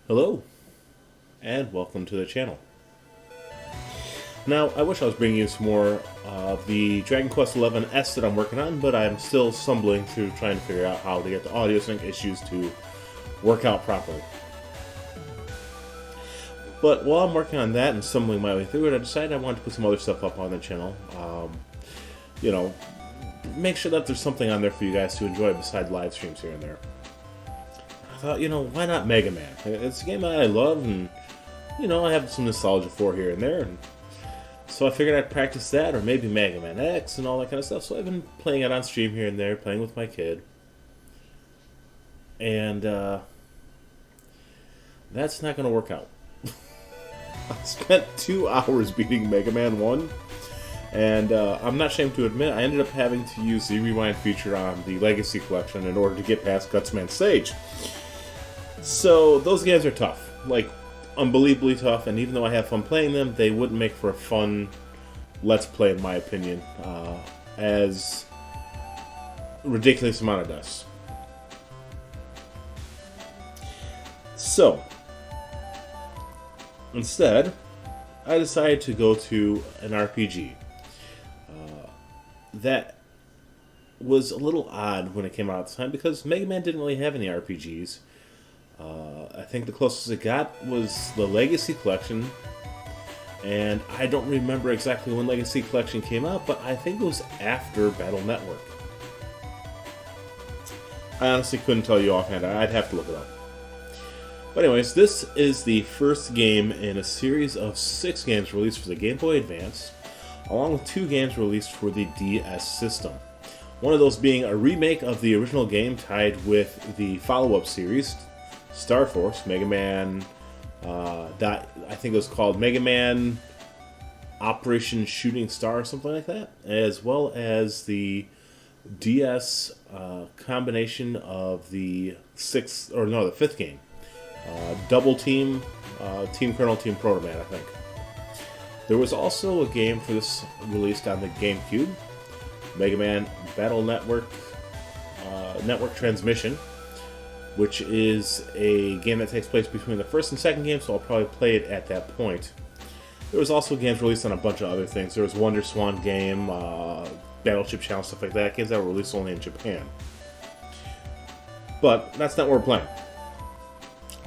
Hello, and welcome to the channel. Now, I wish I was bringing you some more of the Dragon Quest XI-S that I'm working on, but I'm still stumbling through trying to figure out how to get the audio sync issues to work out properly. But while I'm working on that and stumbling my way through it, I decided I wanted to put some other stuff up on the channel. You know, make sure that there's something on there for you guys to enjoy besides live streams here and there. I thought, why not Mega Man? It's a game that I love, and, I have some nostalgia for here and there. And so I figured I'd practice that, or maybe Mega Man.EXE and all that kind of stuff. So I've been playing it on stream here and there, playing with my kid. And that's not going to work out. I spent 2 hours beating Mega Man 1. And I'm not ashamed to admit, I ended up having to use the rewind feature on the Legacy Collection in order to get past Gutsman Stage. So those games are tough, like unbelievably tough, and even though I have fun playing them, they wouldn't make for a fun Let's Play in my opinion, as ridiculous amount of deaths. So, instead, I decided to go to an RPG. That was a little odd when it came out at the time, because Mega Man didn't really have any RPGs. I think the closest it got was the Legacy Collection, and I don't remember exactly when Legacy Collection came out, but I think it was after Battle Network. I honestly couldn't tell you offhand. I'd have to look it up. But anyways, this is the first game in a series of 6 games released for the Game Boy Advance, along with 2 games released for the DS system. One of those being a remake of the original game tied with the follow-up series, Star Force, Mega Man, I think it was called Mega Man Operation Shooting Star or something like that, as well as the DS combination of the 5th game, Double Team, Team Colonel, Team Protoman, I think. There was also a game for this released on the GameCube, Mega Man Battle Network Network Transmission, which is a game that takes place between the first and second game, so I'll probably play it at that point. There was also games released on a bunch of other things. There was Wonder Swan game, Battleship Channel, stuff like that. Games that were released only in Japan. But that's not what we're playing.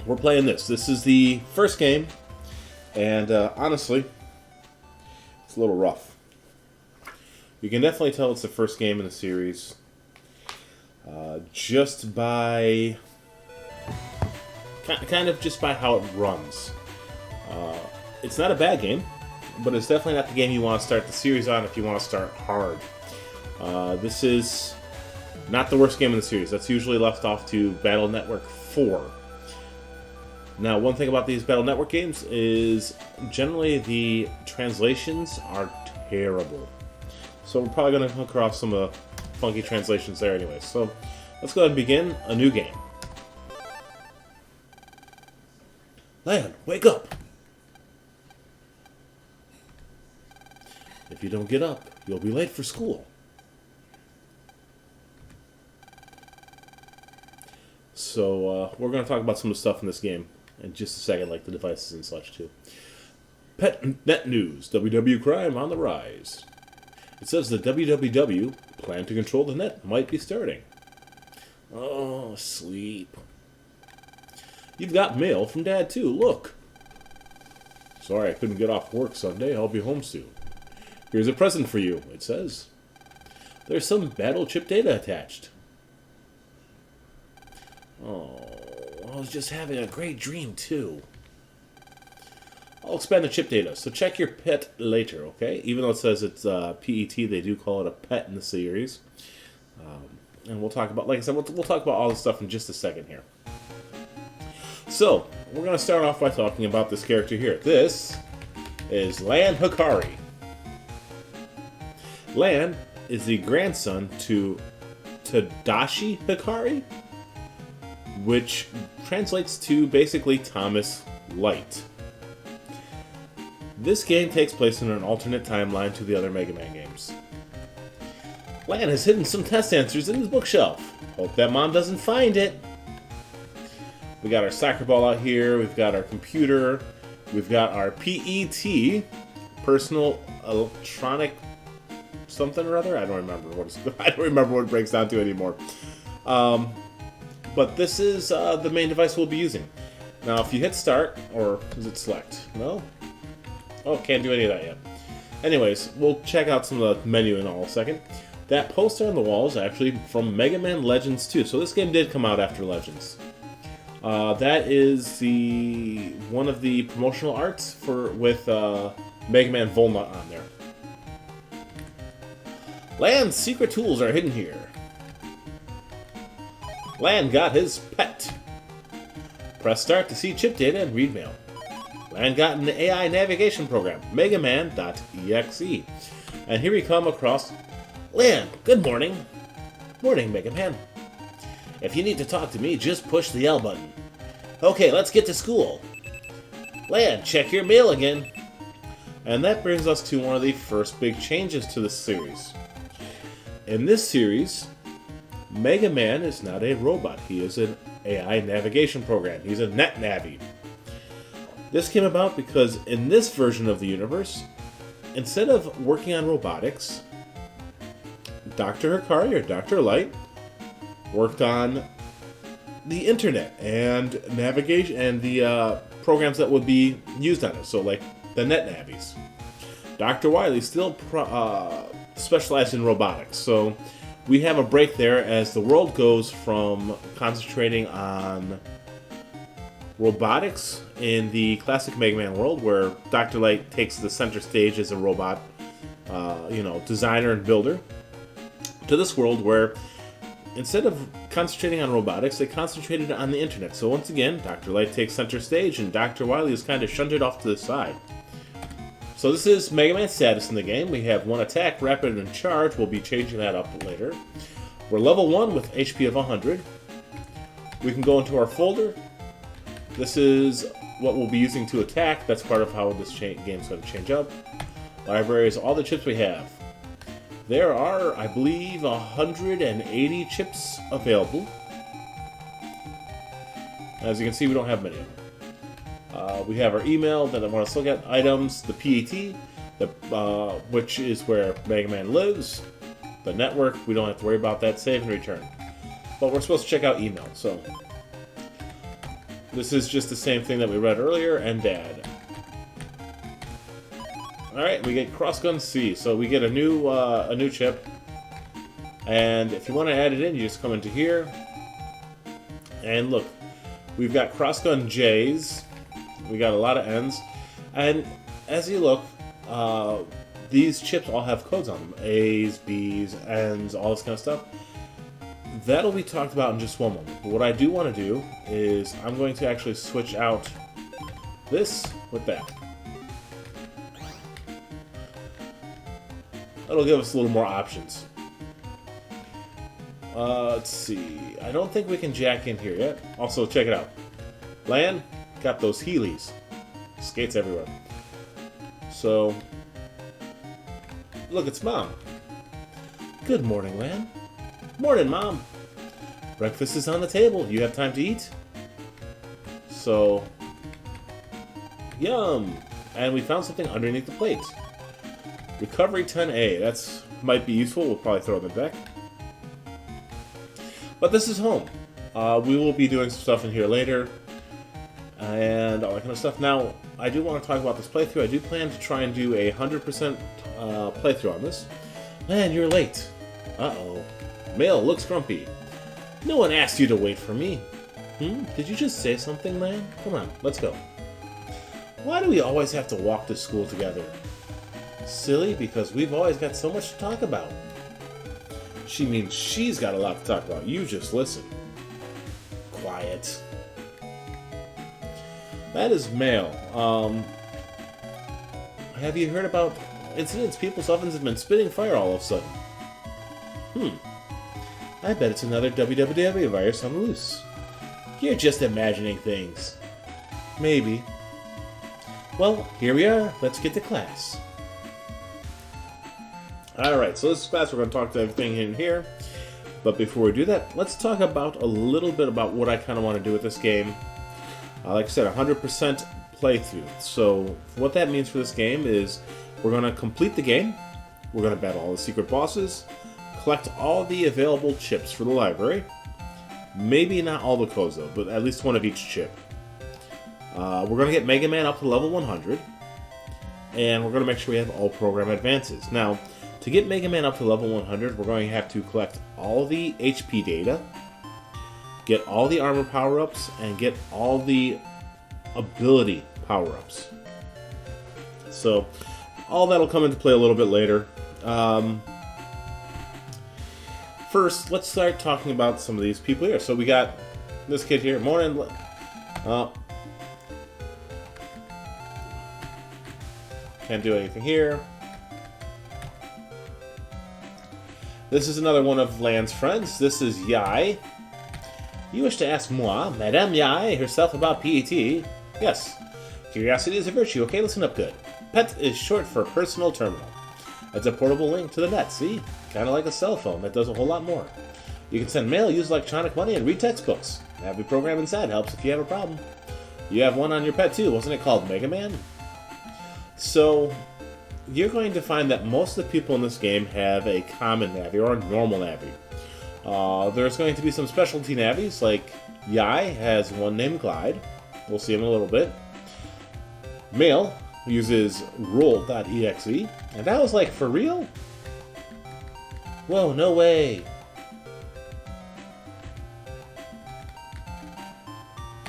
We're playing this. This is the first game, and honestly, it's a little rough. You can definitely tell it's the first game in the series just by just by how it runs. It's not a bad game, but it's definitely not the game you want to start the series on if you want to start hard. This is not the worst game in the series. That's usually left off to Battle Network 4. Now, one thing about these Battle Network games is generally the translations are terrible. So we're probably going to come across some funky translations there anyway. So let's go ahead and begin a new game. Lan, wake up! If you don't get up, you'll be late for school. So we're going to talk about some of the stuff in this game in just a second, like the devices and such too. Pet Net News, WW crime on the rise. It says the WWW plan to control the net might be starting. Oh, sleep. You've got mail from Dad too, look. Sorry I couldn't get off work Sunday, I'll be home soon. Here's a present for you, it says. There's some battle chip data attached. Oh, I was just having a great dream too. I'll expand the chip data, so check your pet later, okay? Even though it says it's PET, they do call it a pet in the series. And we'll talk about, like I said, we'll talk about all this stuff in just a second here. So, we're going to start off by talking about this character here. This is Lan Hikari. Lan is the grandson to Tadashi Hikari, which translates to basically Thomas Light. This game takes place in an alternate timeline to the other Mega Man games. Lan has hidden some test answers in his bookshelf. Hope that Mom doesn't find it. We got our soccer ball out here. We've got our computer. We've got our PET, personal electronic something or other. I don't remember what it breaks down to anymore. But this is the main device we'll be using. Now, if you hit start, or is it select? No? Oh, can't do any of that yet. Anyways, we'll check out some of the menu in a second. That poster on the wall is actually from Mega Man Legends 2. So this game did come out after Legends. That is one of the promotional arts with Mega Man Volnut on there. Lan's secret tools are hidden here. Lan got his pet. Press start to see chip data and read mail. Lan got an AI navigation program, Megaman.EXE. And here we come across Lan, good morning. Morning, Mega Man. If you need to talk to me, just push the L button. Okay, let's get to school. Lan, check your mail again. And that brings us to one of the first big changes to the series. In this series, Mega Man is not a robot. He is an AI navigation program. He's a NetNavi. This came about because in this version of the universe, instead of working on robotics, Dr. Hikari or Dr. Light worked on the internet and navigation and the programs that would be used on it. So like the NetNavis. Dr. Wily still specialized in robotics. So we have a break there as the world goes from concentrating on robotics in the classic Mega Man world, where Dr. Light takes the center stage as a robot, designer and builder, to this world where instead of concentrating on robotics, they concentrated on the internet. So once again, Dr. Light takes center stage, and Dr. Wily is kind of shunted off to the side. So this is Mega Man's status in the game. We have 1 attack, rapid, and charge. We'll be changing that up later. We're level 1 with HP of 100. We can go into our folder. This is what we'll be using to attack. That's part of how this game is going to change up. Library is all the chips we have. There are, I believe, 180 chips available. As you can see, we don't have many of them. We have our email that I want to look at, items, the PET, which is where Mega Man lives, the network, we don't have to worry about that, save and return. But we're supposed to check out email, so this is just the same thing that we read earlier, and Dad. Alright, we get Crossgun C, so we get a new chip, and if you want to add it in, you just come into here, and look, we've got Crossgun J's, we got a lot of N's, and as you look, these chips all have codes on them, A's, B's, N's, all this kind of stuff. That'll be talked about in just one moment, but what I do want to do is I'm going to actually switch out this with that. That'll give us a little more options. Let's see. I don't think we can jack in here yet. Also, check it out. Lan got those Heelys. Skates everywhere. So, look, it's Mom. Good morning, Lan. Morning, Mom. Breakfast is on the table. You have time to eat? So, yum. And we found something underneath the plate. Recovery 10A. That's might be useful. We'll probably throw it in the deck. But this is home. We will be doing some stuff in here later. And all that kind of stuff. Now, I do want to talk about this playthrough. I do plan to try and do a 100% playthrough on this. Man, you're late. Uh-oh. Mail looks grumpy. No one asked you to wait for me. Did you just say something, Lan? Come on, let's go. Why do we always have to walk to school together? Silly, because we've always got so much to talk about. She means she's got a lot to talk about. You just listen. Quiet. That is mail. Have you heard about incidents? People's ovens have been spitting fire all of a sudden. I bet it's another www virus on the loose. You're just imagining things. Maybe. Well, here we are. Let's get to class. Alright, so this is class. We're going to talk to everything in here. But before we do that, let's talk about a little bit about what I kind of want to do with this game. Like I said, 100% playthrough. So what that means for this game is we're going to complete the game. We're going to battle all the secret bosses, collect all the available chips for the library. Maybe not all the codes though, but at least one of each chip. We're going to get Mega Man up to level 100. And we're going to make sure we have all program advances. Now, to get Mega Man up to level 100, we're going to have to collect all the HP data, get all the armor power-ups, and get all the ability power-ups. So, all that'll come into play a little bit later. First, let's start talking about some of these people here. So we got this kid here. Morning. Can't do anything here. This is another one of Lan's friends. This is Yai. You wish to ask moi, Madame Yai, herself about PET? Yes. Curiosity is a virtue. Okay, listen up good. PET is short for personal terminal. It's a portable link to the net, see? Kind of like a cell phone that does a whole lot more. You can send mail, use electronic money, and read textbooks. Every program inside helps if you have a problem. You have one on your PET too. Wasn't it called Mega Man? So, you're going to find that most of the people in this game have a common Navi or a normal Navi. There's going to be some specialty Navis, like Yai has one named Glide. We'll see him in a little bit. Mail uses roll.exe, and that was like, for real? Whoa, no way.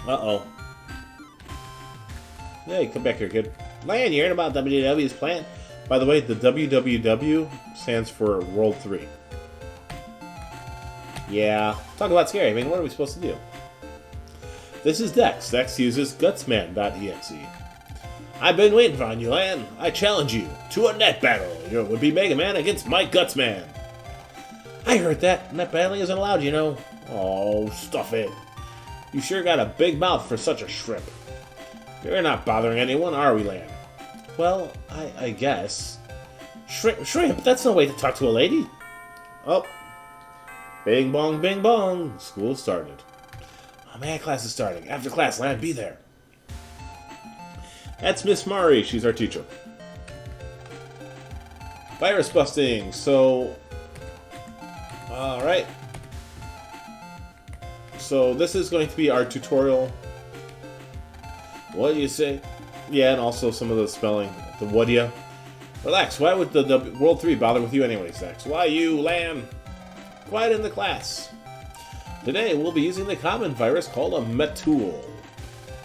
Uh-oh. Hey, come back here, kid. Lan, you heard about WW's plan? By the way, the WWW stands for World 3. Yeah, talk about scary. I mean, what are we supposed to do? This is Dex. Dex uses gutsman.exe. I've been waiting on you, Lan. I challenge you to a net battle. You would be Mega Man against my Gutsman. I heard that. Net battling isn't allowed, you know. Oh, stuff it. You sure got a big mouth for such a shrimp. You're not bothering anyone, are we, Lan? Well, I guess. Shrimp, that's no way to talk to a lady. Oh. Bing bong, bing bong. School started. Oh man, class is starting. After class, Lan, be there. That's Miss Mari. She's our teacher. Virus busting. So, alright. So this is going to be our tutorial. What do you say? Yeah, and also some of the spelling. The what do you? Relax, why would the World 3 bother with you anyways, Dex? Why you, Lan? Quiet in the class. Today we'll be using the common virus called a Metool.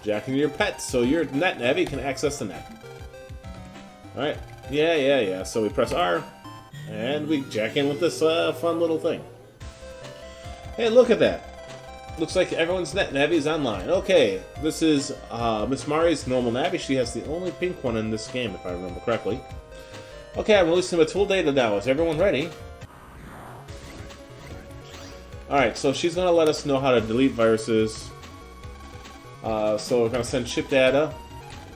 Jacking your pet so your net Navi can access the net. Alright, yeah. So we press R, and we jack in with this fun little thing. Hey, look at that. Looks like everyone's net Navi is online. Okay, this is Miss Mari's normal Navi. She has the only pink one in this game, if I remember correctly. Okay, I'm releasing the tool data now. Is everyone ready? Alright, so she's going to let us know how to delete viruses. So we're going to send chip data.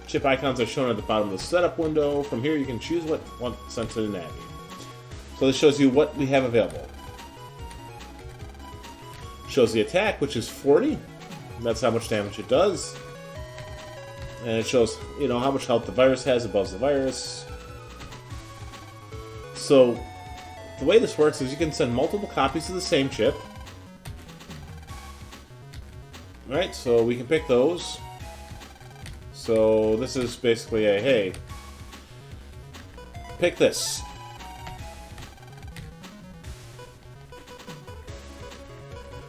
Chip icons are shown at the bottom of the setup window. From here you can choose what you want sent to the Navi. So this shows you what we have available. Shows the attack, which is 40. That's how much damage it does. And it shows, how much health the virus has above the virus. So the way this works is you can send multiple copies of the same chip. Alright, so we can pick those. So this is basically a, hey, pick this.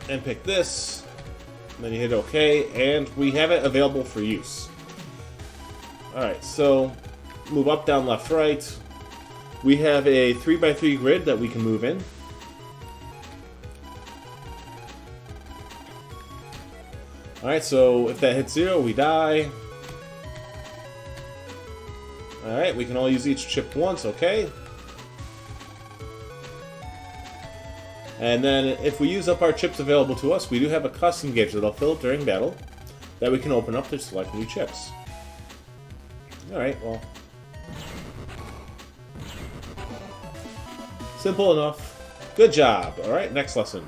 And pick this. And then you hit OK, and we have it available for use. Alright, so move up, down, left, right. We have a 3x3 grid that we can move in. Alright, so if that hits 0, we die. Alright, we can all use each chip once, okay? And then if we use up our chips available to us, we do have a custom gauge that'll fill up during battle that we can open up to select new chips. Alright, well. Simple enough. Good job. Alright, next lesson.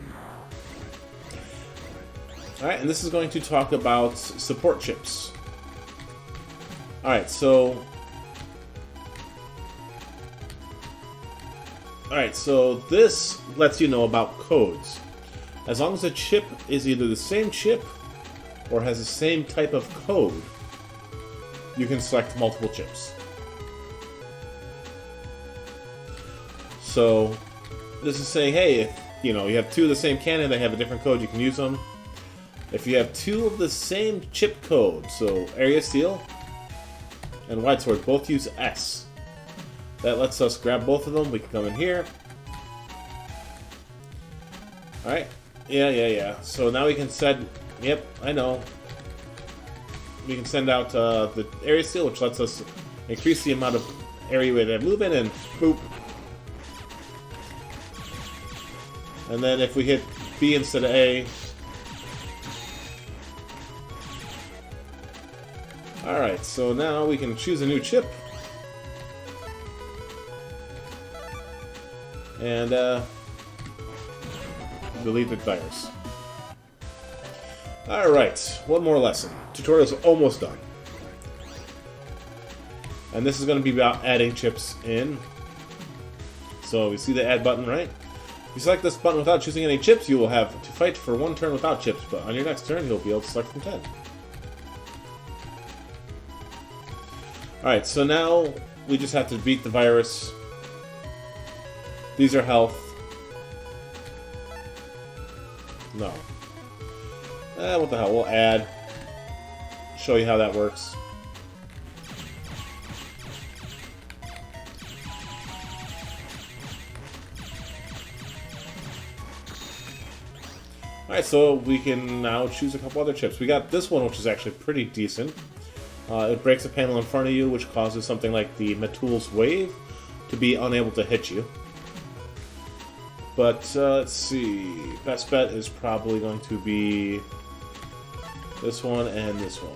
Alright, and this is going to talk about support chips. Alright, so this lets you know about codes. As long as a chip is either the same chip or has the same type of code, you can select multiple chips. So this is saying, hey, if you have two of the same cannon, they have a different code, you can use them. If you have two of the same chip code, so Area Steel and Wide Sword both use S. That lets us grab both of them. We can come in here. Alright. Yeah. So now we can send... Yep, I know. We can send out the Area Steel, which lets us increase the amount of area we move in, and boop. And then if we hit B instead of A... Alright, so now we can choose a new chip. And delete the virus. Alright, one more lesson. Tutorial's almost done. And this is going to be about adding chips in. So we see the add button, right? If you select this button without choosing any chips, you will have to fight for one turn without chips, but on your next turn you'll be able to select from 10. Alright, so now we just have to beat the virus. These are health. No. What the hell, we'll add. Show you how that works. Alright, so we can now choose a couple other chips. We got this one, which is actually pretty decent. It breaks a panel in front of you, which causes something like the Matool's Wave to be unable to hit you. But, let's see, best bet is probably going to be this one and this one.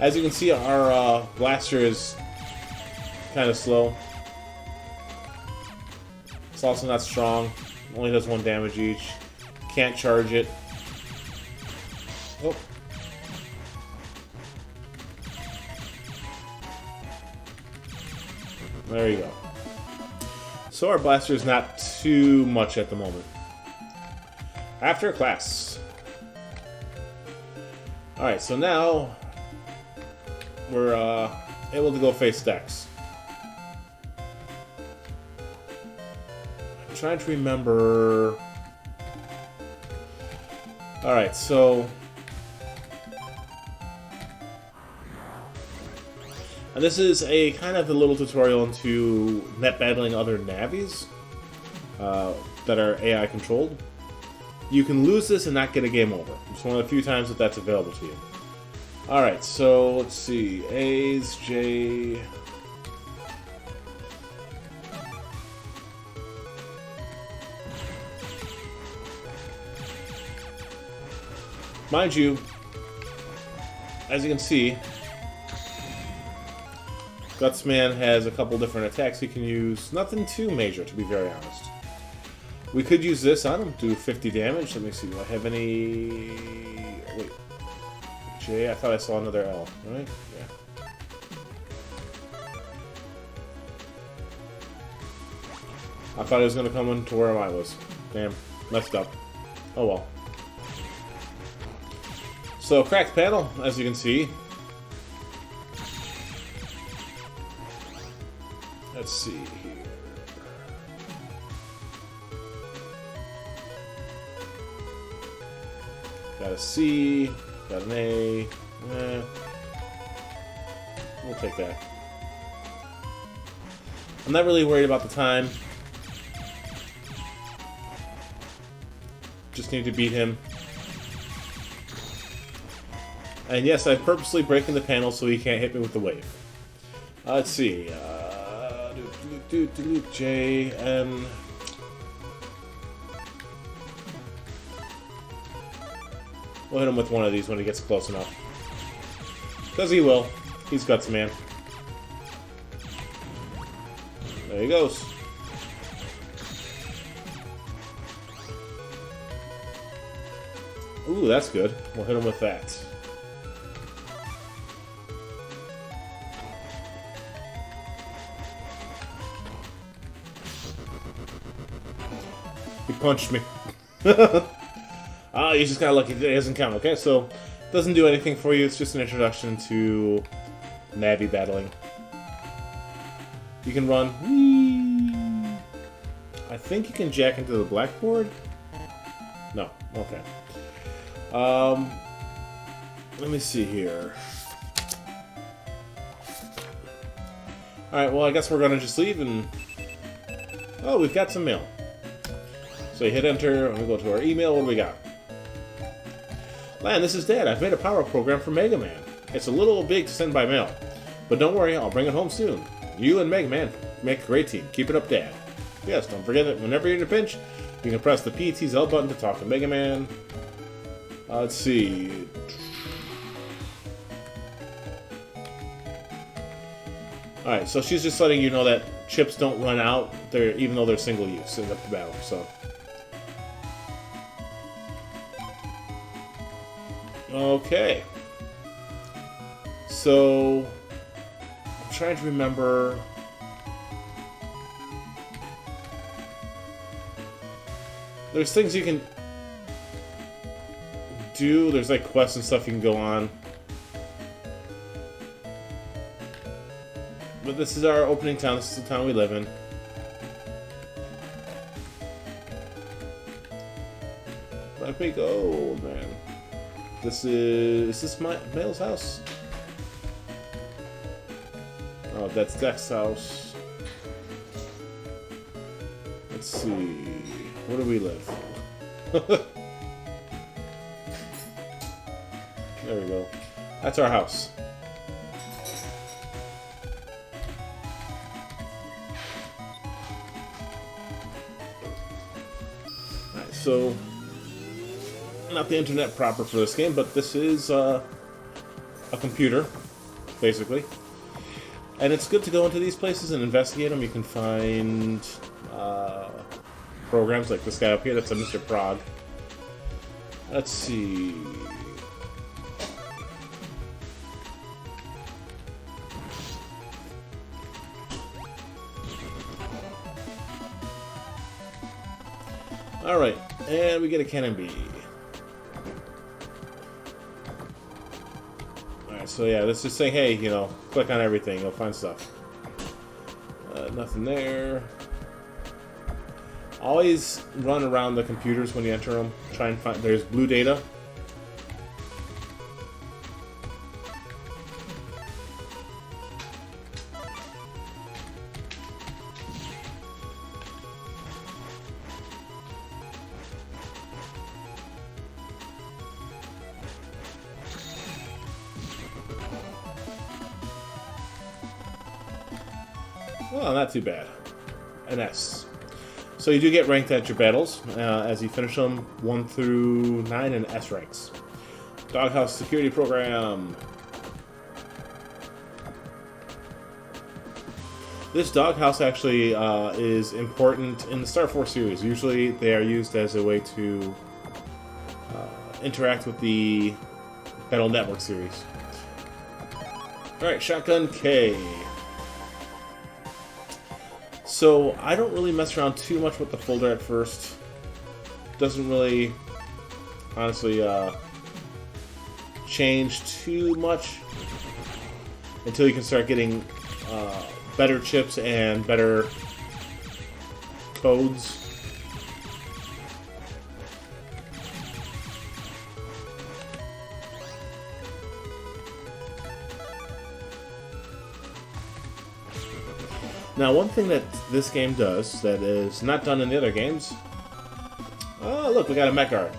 As you can see, our blaster is kind of slow. It's also not strong. Only does 1 damage each. Can't charge it. Oh. There you go. So our blaster is not too much at the moment. After class. Alright, so now we're able to go face Dex. I'm trying to remember... Alright, so... And this is a kind of a little tutorial into net battling other navies that are AI controlled. You can lose this and not get a game over. It's one of the few times that that's available to you. Alright, so let's see. A's, J... Mind you, as you can see, Gutsman has a couple different attacks he can use. Nothing too major, to be very honest. We could use this on him, do 50 damage. Let me see, do I have any... Wait. J? I thought I saw another L, right? Yeah. I thought he was going to come into where I was. Damn, messed up. Oh well. So, cracked panel, as you can see. Let's see here. Got a C, got an A. We'll take that. I'm not really worried about the time. Just need to beat him. And yes, I'm purposely breaking the panel so he can't hit me with the wave. Let's see. J, M. We'll hit him with one of these when he gets close enough. Because he will. He's guts, man. There he goes. Ooh, that's good. We'll hit him with that. He punched me. Ah, you just got lucky. It doesn't count. Okay, so it doesn't do anything for you. It's just an introduction to Navi battling. You can run. Whee! I think you can jack into the blackboard. No. Okay. Let me see here. Alright, well, I guess we're gonna just leave and... Oh, we've got some mail. So you hit enter, and we go to our email. What do we got? Lan, this is Dad. I've made a power program for Mega Man. It's a little big to send by mail. But don't worry, I'll bring it home soon. You and Mega Man make a great team. Keep it up, Dad. Yes, don't forget that whenever you're in a pinch, you can press the PTZ button to talk to Mega Man. Let's see. Alright, so she's just letting you know that chips don't run out, even though they're single use in the battle, so. Okay. So, I'm trying to remember. There's things you can do. There's like quests and stuff you can go on. But this is our opening town. This is the town we live in. Let me go, man. Is this Mail's house? Oh, that's Deck's house. Let's see. Where do we live? There we go. That's our house. Alright, so not the internet proper for this game, but this is a computer, basically. And it's good to go into these places and investigate them. You can find programs like this guy up here. That's a Mr. Prague. Let's see. Alright, and we get a cannon bee. Alright, so yeah, let's just say, hey, you know, click on everything, you'll find stuff. Nothing there. Always run around the computers when you enter them. Try and find... There's blue data. Well, not too bad. An S. So you do get ranked at your battles as you finish them 1 through 9 in S ranks. Doghouse Security Program. This doghouse actually is important in the Star Force series. Usually they are used as a way to interact with the Battle Network series. Alright, Shotgun K. So, I don't really mess around too much with the folder at first. Doesn't really, honestly, change too much until you can start getting better chips and better codes. Now, one thing that this game does that is not done in the other games... Oh, look, we got a mech guard.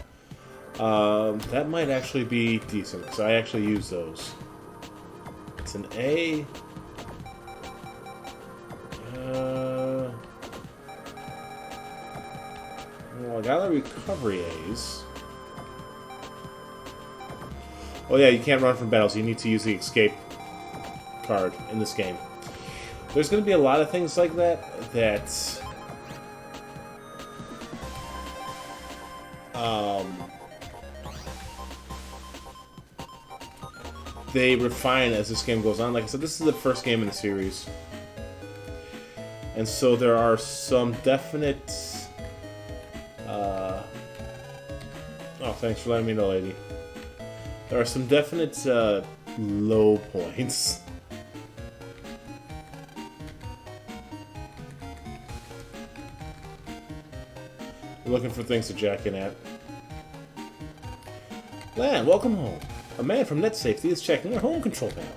That might actually be decent, because I actually use those. It's an A. Well, I got the recovery A's. Oh yeah, you can't run from battles. You need to use the escape card in this game. There's going to be a lot of things like that they refine as this game goes on. Like I said, this is the first game in the series. And so there are some definite... oh, thanks for letting me know, lady. There are some definite low points. We're looking for things to jack in at. Lan, welcome home. A man from Net Safety is checking our home control panel.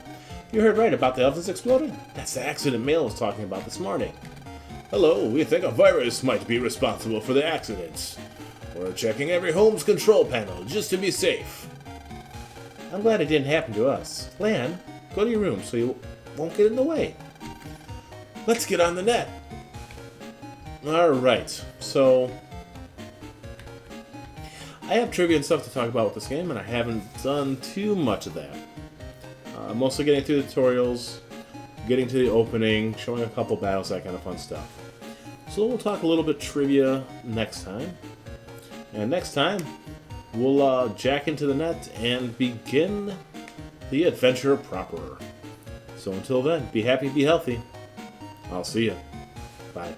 You heard right about the elephants exploding? That's the accident Mail was talking about this morning. Hello, we think a virus might be responsible for the accidents. We're checking every home's control panel just to be safe. I'm glad it didn't happen to us. Lan, go to your room so you won't get in the way. Let's get on the net. Alright, so... I have trivia and stuff to talk about with this game, and I haven't done too much of that. Mostly getting through the tutorials, getting to the opening, showing a couple battles, that kind of fun stuff. So we'll talk a little bit trivia next time. And next time, we'll jack into the net and begin the adventure proper. So until then, be happy, be healthy. I'll see you. Bye.